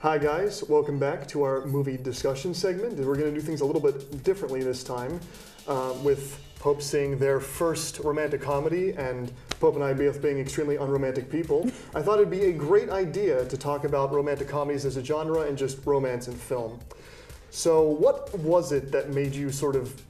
Hi guys, welcome back to our movie discussion segment. We're going to do things a little bit differently this time, with Pope seeing their first romantic comedy and Pope and I both being extremely unromantic people. I thought it'd be a great idea to talk about romantic comedies as a genre and just romance in film. So what was it that made you sort of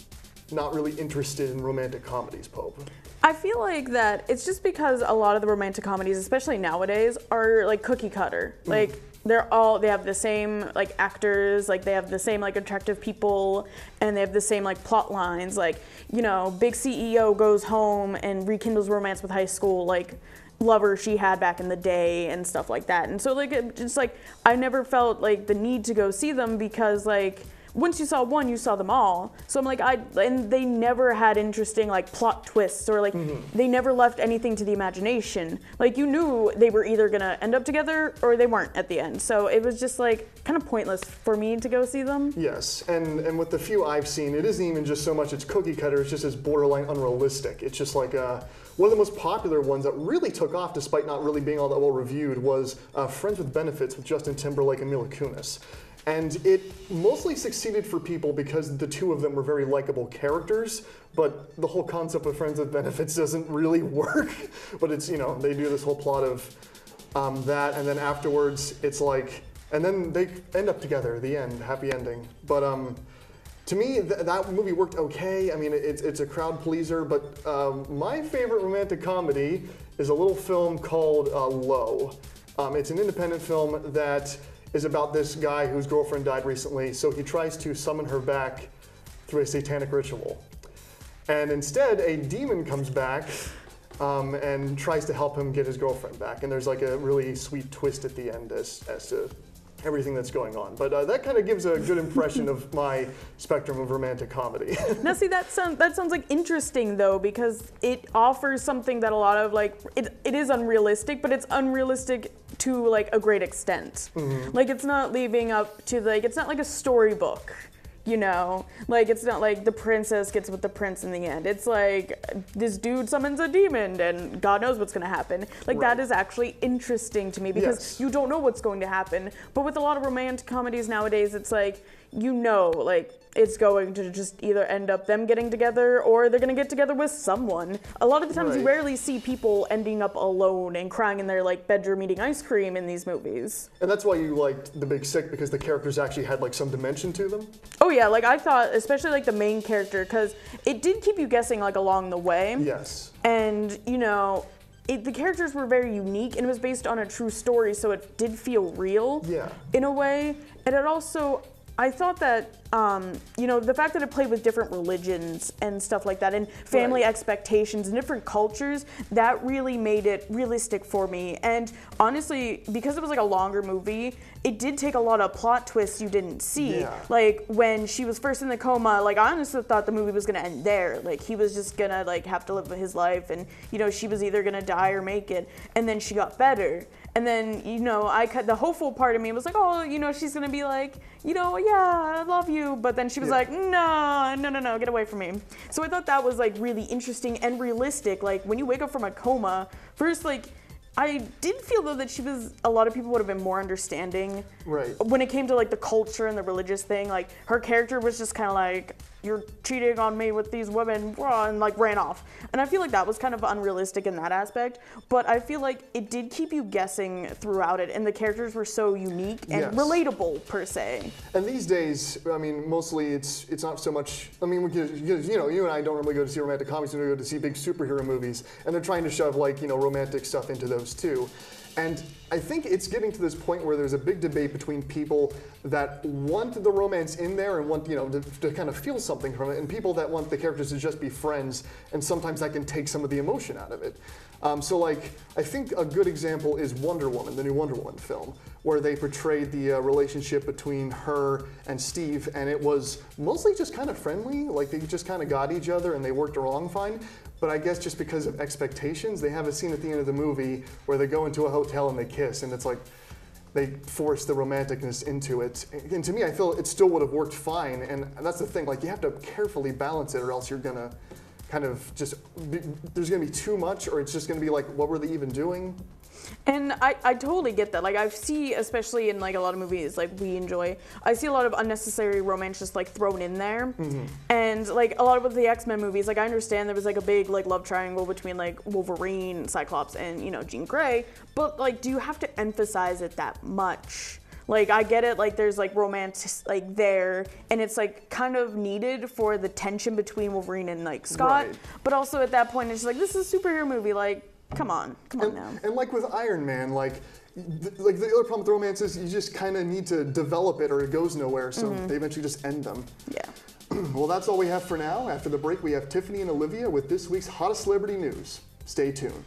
not really interested in romantic comedies, Pope? I feel like that it's just because a lot of the romantic comedies, especially nowadays, are like cookie cutter. Like they have the same like actors, like they have the same like attractive people, and they have the same like plot lines. Like, you know, big CEO goes home and rekindles romance with high school like lover she had back in the day and stuff like that. And so like it just like I never felt like the need to go see them because like once you saw one, you saw them all. So I'm like, and they never had interesting like plot twists or like they never left anything to the imagination. Like you knew they were either gonna end up together or they weren't at the end. So it was just like kind of pointless for me to go see them. Yes, and with the few I've seen, it isn't even just so much it's cookie cutter, it's just as borderline unrealistic. It's just like one of the most popular ones that really took off despite not really being all that well reviewed was Friends with Benefits with Justin Timberlake and Mila Kunis. And it mostly succeeded for people because the two of them were very likable characters, but the whole concept of Friends with Benefits doesn't really work. But it's, you know, they do this whole plot of that, and then afterwards it's like, and then they end up together, the end, happy ending. But to me, that movie worked okay. I mean, it's a crowd pleaser, but my favorite romantic comedy is a little film called Low. It's an independent film that is about this guy whose girlfriend died recently, so he tries to summon her back through a satanic ritual. And instead, a demon comes back and tries to help him get his girlfriend back. And there's like a really sweet twist at the end as to everything that's going on. But that kind of gives a good impression of my spectrum of romantic comedy. Now see, that sounds like interesting though, because it offers something that a lot of like, it is unrealistic, but it's unrealistic to like a great extent. Like it's not leaving up to like, it's not like a storybook. You know, like it's not like the princess gets with the prince in the end. It's like this dude summons a demon and God knows what's going to happen. Like that is actually interesting to me because you don't know what's going to happen. But with a lot of romantic comedies nowadays, it's like, you know, like it's going to just either end up them getting together or they're going to get together with someone. A lot of the times you rarely see people ending up alone and crying in their like bedroom eating ice cream in these movies. And that's why you liked The Big Sick, because the characters actually had like some dimension to them? Oh yeah, like I thought, especially like the main character, because it did keep you guessing like along the way. Yes. And, you know, the characters were very unique and it was based on a true story, so it did feel real in a way. And it also, I thought that, you know, the fact that it played with different religions and stuff like that and family expectations and different cultures, that really made it realistic for me. And honestly, because it was like a longer movie, it did take a lot of plot twists you didn't see. Like when she was first in the coma, like I honestly thought the movie was gonna end there. Like he was just gonna like have to live his life and, you know, she was either gonna die or make it. And then she got better. And then, you know, the hopeful part of me was like, oh, you know, she's gonna be like, you know, yeah, I love you. But then she was like, no, get away from me. So I thought that was like really interesting and realistic. Like when you wake up from a coma, first, like, I did feel though that a lot of people would have been more understanding when it came to like the culture and the religious thing. Like her character was just kind of like, you're cheating on me with these women, and like ran off. And I feel like that was kind of unrealistic in that aspect, but I feel like it did keep you guessing throughout it, and the characters were so unique and relatable per se. And these days, I mean, mostly it's not so much, I mean, because, you know, you and I don't really go to see romantic comedies, we go to see big superhero movies, and they're trying to shove like, you know, romantic stuff into those too. And I think it's getting to this point where there's a big debate between people that want the romance in there and want, you know, to kind of feel something from it, and people that want the characters to just be friends, and sometimes that can take some of the emotion out of it. So like, I think a good example is Wonder Woman, the new Wonder Woman film, where they portrayed the relationship between her and Steve, and it was mostly just kind of friendly, like they just kind of got each other and they worked along fine. But I guess just because of expectations, they have a scene at the end of the movie where they go into a hotel and they kiss, and it's like they force the romanticness into it. And to me, I feel it still would have worked fine, and that's the thing, like you have to carefully balance it or else you're gonna kind of just, there's gonna be too much, or it's just gonna be like, what were they even doing? And I totally get that. Like, I see, especially in like a lot of movies like we enjoy, I see a lot of unnecessary romance just like thrown in there. Mm-hmm. And like a lot of the X-Men movies, like I understand there was like a big like love triangle between like Wolverine, Cyclops, and Jean Grey, but like, do you have to emphasize it that much? Like, I get it, like, there's, like, romance, like, there, and it's, like, kind of needed for the tension between Wolverine and, like, Scott, right. But also at that point, it's just like, this is a superhero movie, like, come on now. And like with Iron Man, like the other problem with romance is you just kind of need to develop it or it goes nowhere, so they eventually just end them. Yeah. Well, that's all we have for now. After the break, we have Tiffany and Olivia with this week's hottest celebrity news. Stay tuned.